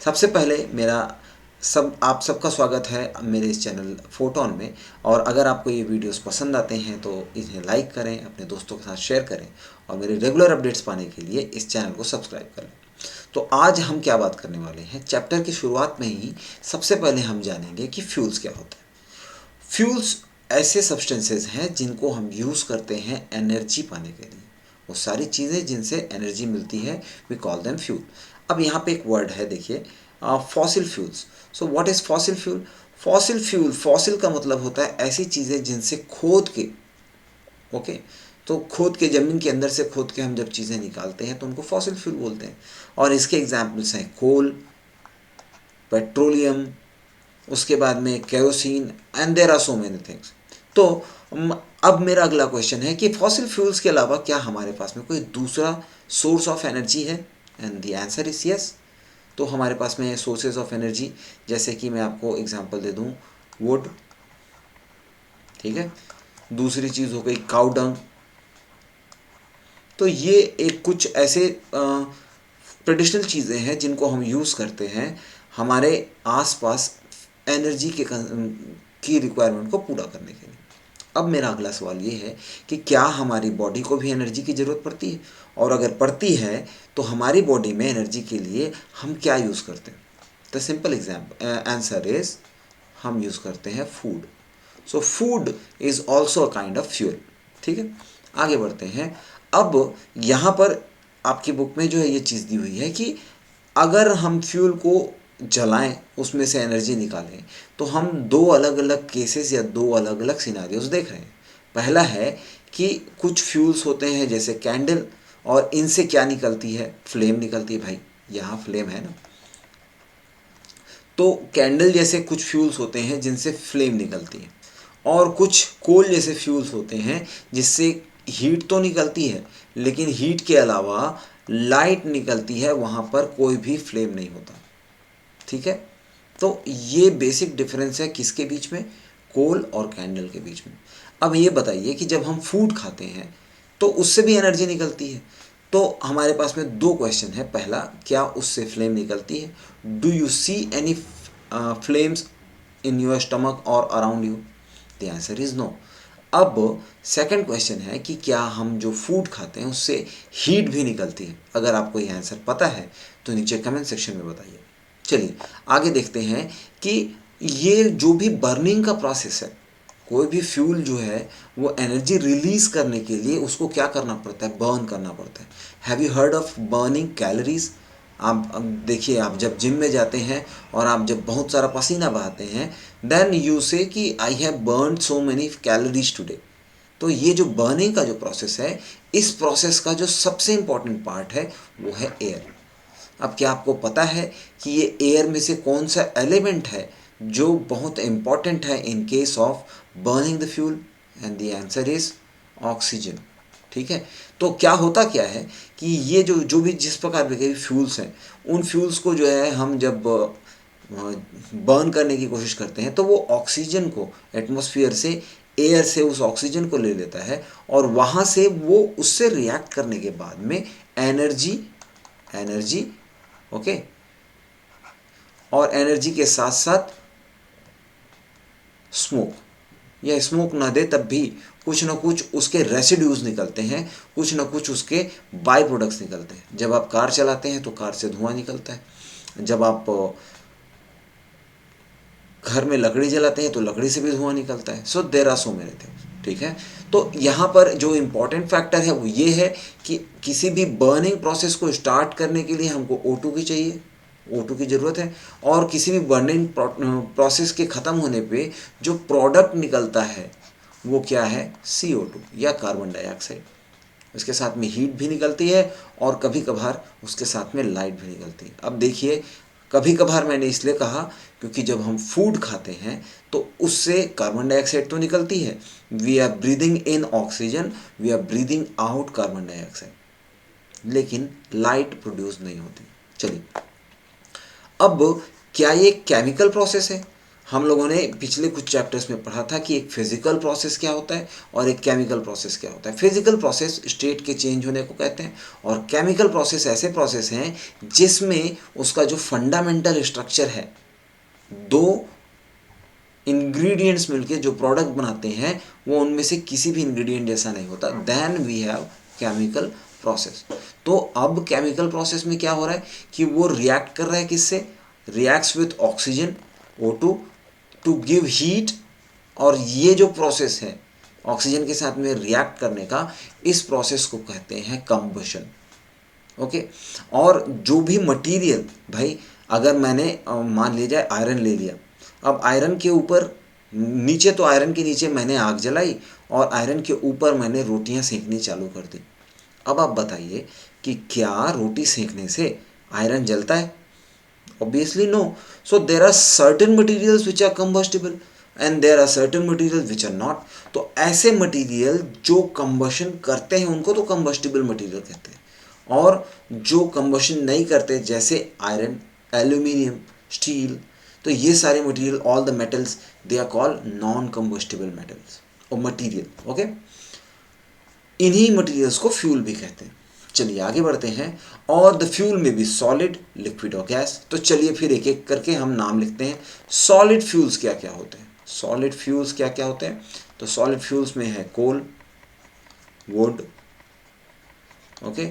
सबसे पहले मेरा आप सबका स्वागत है मेरे इस चैनल फोटोन में। और अगर आपको ये वीडियोस पसंद आते हैं तो इन्हें लाइक करें, अपने दोस्तों के साथ शेयर करें और मेरे रेगुलर अपडेट्स पाने के लिए इस चैनल को सब्सक्राइब करें। तो आज हम क्या बात करने वाले हैं, चैप्टर की शुरुआत में ही सबसे पहले हम जानेंगे कि फ्यूल्स क्या होता है। फ्यूल्स ऐसे सब्सटेंसेस हैं जिनको हम यूज़ करते हैं एनर्जी पाने के लिए। वो सारी चीज़ें जिनसे एनर्जी मिलती है, वी कॉल देम फ्यूल। अब यहाँ पे एक वर्ड है, देखिए, fossil fuels. So what is fossil fuel? Fossil fuel, fossil का मतलब होता है ऐसी चीज़ें जिनसे खोद के, ओके, तो खोद के, ज़मीन के अंदर से खोद के हम जब चीज़ें निकालते हैं तो उनको फॉसिल फ्यूल बोलते हैं। और इसके एग्जाम्पल्स हैं कोल, पेट्रोलियम, उसके बाद में kerosene, and there are so many things. तो अब मेरा अगला क्वेश्चन है कि फॉसिल फ्यूल्स के अलावा क्या हमारे पास में कोई दूसरा सोर्स ऑफ एनर्जी है? And the answer is yes. तो हमारे पास में सोर्सेज ऑफ एनर्जी, जैसे कि मैं आपको एग्जांपल दे दूं, वुड, ठीक है, दूसरी चीज़ हो गई काउ डंग। तो ये एक कुछ ऐसे ट्रेडिशनल चीज़ें हैं जिनको हम यूज़ करते हैं हमारे आसपास एनर्जी की रिक्वायरमेंट को पूरा करने के लिए। अब मेरा अगला सवाल ये है कि क्या हमारी बॉडी को भी एनर्जी की ज़रूरत पड़ती है, और अगर पड़ती है तो हमारी बॉडी में एनर्जी के लिए हम क्या यूज़ करते हैं? The simple example answer is, हम यूज़ करते हैं food. So food is also a kind of fuel. ठीक है, आगे बढ़ते हैं। अब यहाँ पर आपकी बुक में जो है ये चीज़ दी हुई है कि अगर हम फ्यूल को जलाएं, उसमें से एनर्जी निकालें, तो हम दो अलग अलग केसेस या दो अलग अलग सिनारियोज देख रहे हैं। पहला है कि कुछ फ्यूल्स होते हैं जैसे कैंडल, और इनसे क्या निकलती है? फ्लेम निकलती है। भाई यहाँ फ्लेम है ना, तो कैंडल जैसे कुछ फ्यूल्स होते हैं जिनसे फ्लेम निकलती है, और कुछ कोल जैसे फ्यूल्स होते हैं जिससे हीट तो निकलती है, लेकिन हीट के अलावा लाइट निकलती है, वहाँ पर कोई भी फ्लेम नहीं होता। ठीक है, तो ये बेसिक डिफरेंस है किसके बीच में? कोल और कैंडल के बीच में। अब ये बताइए कि जब हम फूड खाते हैं तो उससे भी एनर्जी निकलती है। तो हमारे पास में दो क्वेश्चन है। पहला, क्या उससे फ्लेम निकलती है? Do you see any flames in your stomach or around you? The answer is no. अब सेकंड क्वेश्चन है कि क्या हम जो फूड खाते हैं उससे हीट भी निकलती है? अगर आपको ये आंसर पता है तो नीचे कमेंट सेक्शन में बताइए। चलिए आगे देखते हैं कि ये जो भी बर्निंग का प्रोसेस है, कोई भी फ्यूल जो है वो एनर्जी रिलीज करने के लिए उसको क्या करना पड़ता है? बर्न करना पड़ता है। Have you heard of burning calories? आप देखिए, आप जब जिम में जाते हैं और आप जब बहुत सारा पसीना बहाते हैं, देन यू से कि I have burn so many calories today. तो ये जो बर्निंग का जो प्रोसेस है, इस प्रोसेस का जो सबसे इंपॉर्टेंट पार्ट है वो है एयर। अब क्या आपको पता है कि ये एयर में से कौन सा एलिमेंट है जो बहुत इंपॉर्टेंट है in case of burning the fuel? And the answer is oxygen. ठीक है, तो क्या होता क्या है कि ये जो जो भी जिस प्रकार के फ्यूल्स हैं, उन फ्यूल्स को जो है हम जब बर्न करने की कोशिश करते हैं तो वो ऑक्सीजन को एटमॉस्फेयर से, एयर से उस ऑक्सीजन को ले लेता है, और वहाँ से वो उससे रिएक्ट करने के बाद में एनर्जी एनर्जी ओके, और एनर्जी के साथ साथ स्मोक, या स्मोक ना दे तब भी कुछ ना कुछ उसके रेसिड्यूज निकलते हैं, कुछ ना कुछ उसके बाय प्रोडक्ट्स निकलते हैं। जब आप कार चलाते हैं तो कार से धुआं निकलता है, जब आप घर में लकड़ी जलाते हैं तो लकड़ी से भी धुआं निकलता है। So there are so many things. ठीक है, तो यहाँ पर जो इम्पोर्टेंट फैक्टर है वो ये है कि किसी भी बर्निंग प्रोसेस को स्टार्ट करने के लिए हमको O2 की चाहिए, O2 की ज़रूरत है। और किसी भी बर्निंग प्रोसेस के ख़त्म होने पे जो प्रोडक्ट निकलता है वो क्या है? CO2 या कार्बन डाइऑक्साइड। उसके साथ में हीट भी निकलती है, और कभी कभार उसके साथ में लाइट भी निकलती है। अब देखिए, कभी कभार मैंने इसलिए कहा क्योंकि जब हम फूड खाते हैं तो उससे कार्बन डाइऑक्साइड तो निकलती है, we are breathing in oxygen, we are breathing out carbon dioxide, लेकिन लाइट प्रोड्यूस नहीं होती। चलिए, अब क्या ये केमिकल प्रोसेस है? हम लोगों ने पिछले कुछ चैप्टर्स में पढ़ा था कि एक फिजिकल प्रोसेस क्या होता है और एक केमिकल प्रोसेस क्या होता है। फिजिकल प्रोसेस स्टेट के चेंज होने को कहते हैं, और केमिकल प्रोसेस ऐसे प्रोसेस हैं जिसमें उसका जो फंडामेंटल स्ट्रक्चर है, दो इंग्रेडिएंट्स मिलके जो प्रोडक्ट बनाते हैं वो उनमें से किसी भी इंग्रेडिएंट जैसा नहीं होता, then we have chemical process. तो अब केमिकल प्रोसेस में क्या हो रहा है कि वो रिएक्ट कर रहा है किससे, reacts with oxygen O2 to give heat, और ये जो प्रोसेस है ऑक्सीजन के साथ में रिएक्ट करने का, इस प्रोसेस को कहते हैं कंबशन। ओके, और जो भी मटेरियल, भाई अगर मैंने मान लीजिए आयरन ले लिया, अब आयरन के ऊपर नीचे, तो आयरन के नीचे मैंने आग जलाई और आयरन के ऊपर मैंने रोटियां सेकनी चालू कर दी। अब आप बताइए कि क्या रोटी सेकने से आयरन जलता है? Obviously no. So there are certain materials which are combustible and there are certain materials which are not. तो ऐसे मटेरियल जो कंबशन करते हैं उनको तो कंबस्टिबल मटेरियल कहते हैं, और जो कंबशन नहीं करते जैसे आयरन, एल्यूमिनियम, स्टील, तो ये सारे material, all the metals, they are called non combustible metals और मटेरियल। ओके, इन्हीं मटेरियल्स को फ्यूल भी कहते हैं। चलिए आगे बढ़ते हैं। और द फ्यूल में भी सॉलिड, लिक्विड और गैस। तो चलिए फिर एक एक करके हम नाम लिखते हैं। सॉलिड फ्यूल्स क्या क्या होते हैं? सॉलिड फ्यूल्स क्या क्या होते हैं? तो सॉलिड फ्यूल्स में है कोल, वुड, ओके,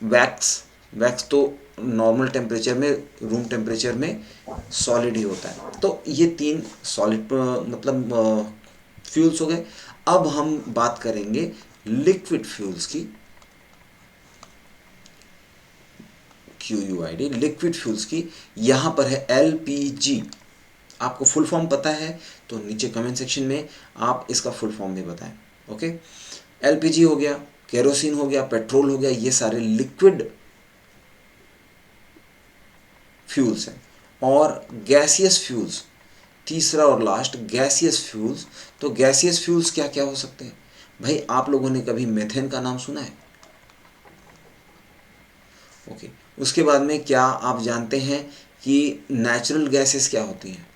वैक्स। वैक्स तो नॉर्मल टेम्परेचर में, रूम टेम्परेचर में सॉलिड ही होता है। तो ये तीन सॉलिड मतलब फ्यूल्स हो गए। अब हम बात करेंगे लिक्विड फ्यूल्स की, QUID, लिक्विड फ्यूल्स की। यहां पर है LPG। आपको फुल फॉर्म पता है तो नीचे कमेंट सेक्शन में आप इसका फुल फॉर्म भी बताएं। ओके, LPG हो गया, केरोसिन हो गया, पेट्रोल हो गया, ये सारे लिक्विड फ्यूल्स हैं। और गैसियस फ्यूल्स, तीसरा और लास्ट गैसियस फ्यूल्स। तो गैसियस फ्यूल्स क्या क्या हो सकते हैं? भाई आप लोगों ने कभी मेथेन का नाम सुना है? ओके, उसके बाद में क्या आप जानते हैं कि नेचुरल गैसेस क्या होती हैं?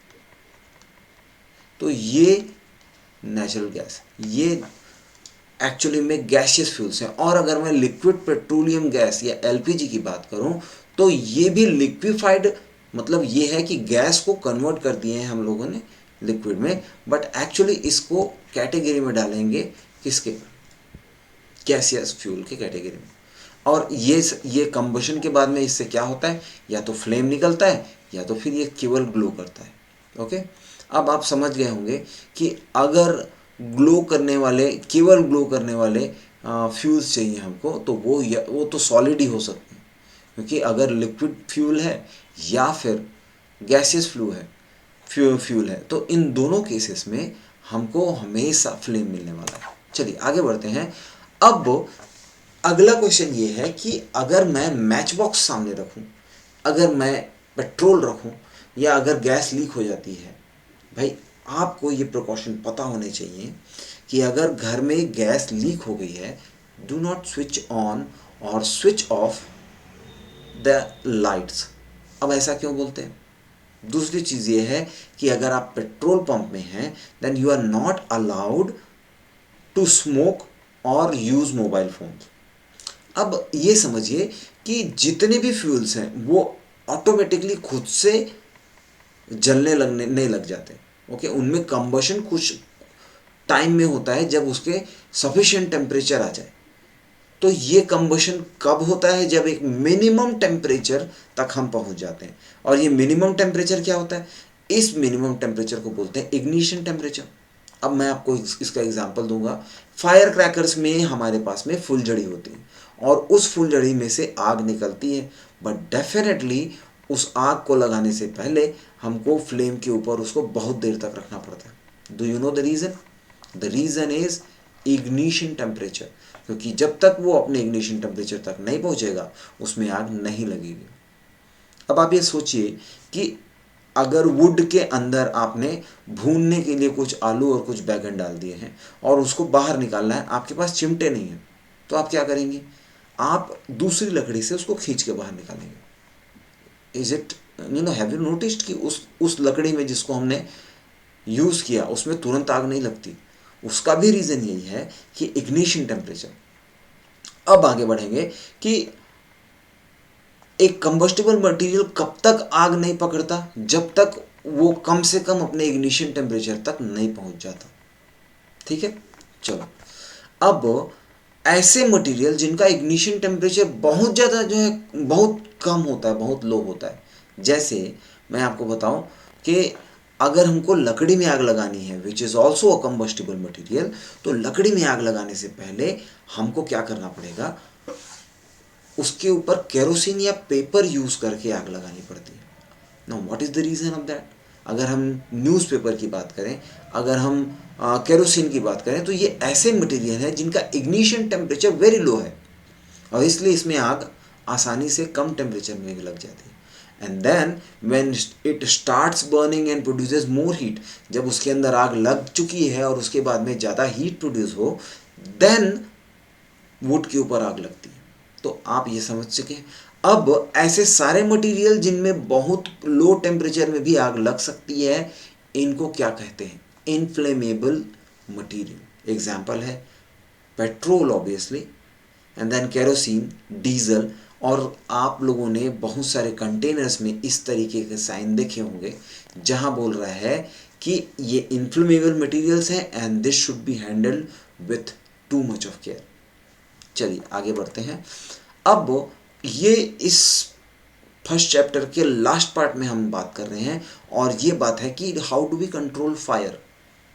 तो ये नेचुरल गैस, ये एक्चुअली में गैसियस फ्यूल्स हैं। और अगर मैं लिक्विड पेट्रोलियम गैस या LPG की बात करूं तो ये भी लिक्विफाइड, मतलब ये है कि गैस को कन्वर्ट कर दिए हैं हम लोगों ने लिक्विड में, बट एक्चुअली इसको कैटेगरी में डालेंगे किसके? गैसियस फ्यूल के कैटेगरी में। और ये कंबशन के बाद में इससे क्या होता है? या तो फ्लेम निकलता है या तो फिर ये केवल ग्लो करता है। ओके, अब आप समझ गए होंगे कि अगर ग्लो करने वाले, केवल ग्लो करने वाले फ्यूल्स चाहिए हमको, तो वो तो सॉलिड ही हो सकते हैं, क्योंकि अगर लिक्विड फ्यूल है या फिर गैसियस फ्यूल है, तो इन दोनों केसेस में हमको हमेशा फ्लेम मिलने वाला है। चलिए आगे बढ़ते हैं। अब अगला क्वेश्चन ये है कि अगर मैं मैच बॉक्स सामने रखूं, अगर मैं पेट्रोल रखूं, या अगर गैस लीक हो जाती है, भाई आपको ये प्रिकॉशन पता होने चाहिए कि अगर घर में गैस लीक हो गई है, डू नॉट स्विच ऑन और स्विच ऑफ द लाइट्स। अब ऐसा क्यों बोलते हैं? दूसरी चीज़ ये है कि अगर आप पेट्रोल पंप में हैं, then you are not allowed to smoke और यूज़ मोबाइल फोन। अब ये समझिए कि जितने भी फ्यूल्स हैं वो ऑटोमेटिकली खुद से जलने लगने नहीं लग जाते। ओके, उनमें कंबशन कुछ टाइम में होता है जब उसके सफिशिएंट टेम्परेचर आ जाए। तो ये कंबशन कब होता है? जब एक मिनिमम टेम्परेचर तक हम पहुंच जाते हैं। और ये मिनिमम टेम्परेचर क्या होता है? इस मिनिमम टेम्परेचर को बोलते हैं इग्निशन टेम्परेचर। अब मैं आपको इसका एग्जांपल दूंगा। फायर क्रैकर्स में हमारे पास में फुलझड़ी होती है और उस फुलझड़ी में से आग निकलती है, बट डेफिनेटली उस आग को लगाने से पहले हमको फ्लेम के ऊपर उसको बहुत देर तक रखना पड़ता है। Do you know the reason? The reason is ignition temperature, क्योंकि जब तक वो अपने इग्निशन टेम्परेचर तक नहीं पहुंचेगा उसमें आग नहीं लगेगी। अब आप ये सोचिए कि अगर वुड के अंदर आपने भूनने के लिए कुछ आलू और कुछ बैगन डाल दिए हैं और उसको बाहर निकालना है, आपके पास चिमटे नहीं है, तो आप क्या करेंगे? आप दूसरी लकड़ी से उसको खींच के बाहर निकालेंगे। Is it have you noticed कि उस लकड़ी में जिसको हमने यूज़ किया उसमें तुरंत आग नहीं लगती? उसका भी रीज़न यही है कि इग्निशन टेम्परेचर। अब आगे बढ़ेंगे कि एक कंबस्टिबल मटेरियल कब तक आग नहीं पकड़ता? जब तक वो कम से कम अपने इग्निशन टेम्परेचर तक नहीं पहुंच जाता। ठीक है, चलो। अब ऐसे मटेरियल जिनका इग्निशन टेम्परेचर बहुत ज़्यादा जो है बहुत कम होता है, बहुत लो होता है, जैसे मैं आपको बताऊं कि अगर हमको लकड़ी में आग लगानी है which is also a combustible material, तो लकड़ी में आग लगाने से पहले हमको क्या करना पड़ेगा? उसके ऊपर केरोसिन या पेपर यूज़ करके आग लगानी पड़ती है। No, what is the reason of that? अगर हम न्यूज़पेपर की बात करें, अगर हम केरोसिन की बात करें, तो ये ऐसे मटेरियल हैं जिनका इग्निशन टेम्परेचर वेरी लो है और इसलिए इसमें आग आसानी से कम टेम्परेचर में लग जाती है। And then when it starts burning and produces more heat, जब उसके अंदर आग लग चुकी है और उसके बाद में ज़्यादा हीट प्रोड्यूस हो, देन वुड के ऊपर आग लगती है। तो आप ये समझ चुके हैं। अब ऐसे सारे मटेरियल जिनमें बहुत लो टेम्परेचर में भी आग लग सकती है, इनको क्या कहते हैं? Inflammable material. एग्जाम्पल है petrol obviously, and then kerosene, diesel. और आप लोगों ने बहुत सारे कंटेनर्स में इस तरीके के साइन देखे होंगे जहां बोल रहा है कि ये इनफ्लेमेबल मटेरियल्स हैं and this should be handled with too much of care. चलिए आगे बढ़ते हैं। अब ये इस फर्स्ट चैप्टर के लास्ट पार्ट में हम बात कर रहे हैं और ये बात है कि how do we control fire.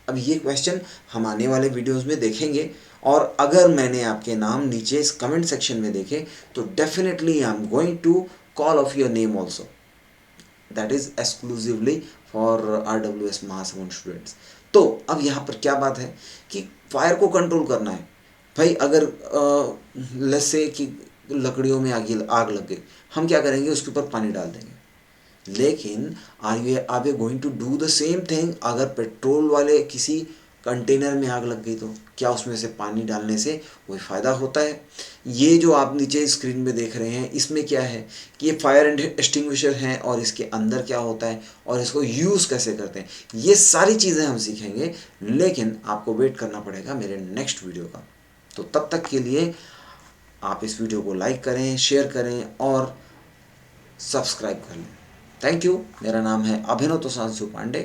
अब ये क्वेश्चन हम आने वाले वीडियोस में देखेंगे और अगर मैंने आपके नाम नीचे इस कमेंट सेक्शन में देखे तो definitely I am going to call of your name also, that is exclusively for RWS Mahasamund students. तो अब यहाँ पर क्या बात है कि फायर को कंट्रोल करना है। भाई अगर लेट्स से कि लकड़ियों में आग लग गई, हम क्या करेंगे? उसके ऊपर पानी डाल देंगे। लेकिन are you going to do the same thing अगर पेट्रोल वाले किसी कंटेनर में आग लग गई? तो क्या उसमें से पानी डालने से कोई फ़ायदा होता है? ये जो आप नीचे स्क्रीन में देख रहे हैं इसमें क्या है कि ये फायर एक्सटिंग्विशर हैं और इसके अंदर क्या होता है और इसको यूज़ कैसे करते हैं, ये सारी चीज़ें हम सीखेंगे। लेकिन आपको वेट करना पड़ेगा मेरे नेक्स्ट वीडियो का। तो तब तक के लिए आप इस वीडियो को लाइक करें, शेयर करें और सब्सक्राइब कर लें। Thank you. मेरा नाम है Abhinav Toshanshu Pandey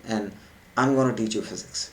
and I am gonna teach you physics.